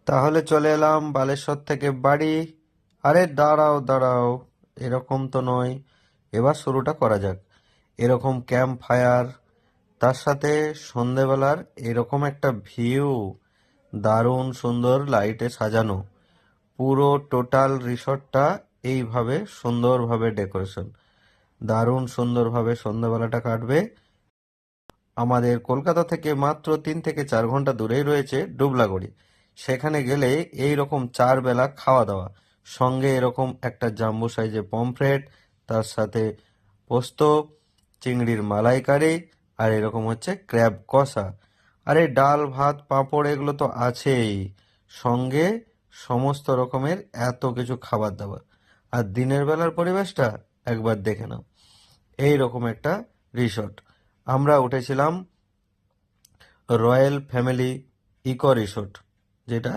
তাহলে চলে এলাম বালেশ্বর থেকে বাড়ি। আরে দাঁড়াও দাঁড়াও, এরকম তো নয়। এবার শুরুটা করা যাক। এরকম ক্যাম্প ফায়ার, তার সাথে সন্ধেবেলার এরকম একটা ভিউ, দারুণ সুন্দর লাইটে সাজানো, পুরো টোটাল রিসর্টটা এইভাবে সুন্দরভাবে ডেকোরেশন, দারুণ সুন্দরভাবে সন্ধ্যাবেলাটা কাটবে। আমাদের কলকাতা থেকে মাত্র 3 থেকে 4 ঘন্টা দূরেই রয়েছে ডুবলাগড়ি। সেখানে গেলে এই রকম 4 বেলা খাওয়া দাওয়া, সঙ্গে এরকম একটা জাম্বো সাইজে পমফ্রেট, তার সাথে পোস্ত, চিংড়ির মালাইকারি, আর এরকম হচ্ছে ক্র্যাব কষা। আরে ডাল ভাত পাঁপড় এগুলো তো আছেই, সঙ্গে সমস্ত রকমের এত কিছু খাবার দাবার। আর দিনের বেলার পরিবেশটা একবার দেখে নাও। এই রকম একটা রিসর্ট। আমরা উঠেছিলাম রয়্যাল ফ্যামিলি ইকো রিসোর্ট, যেটা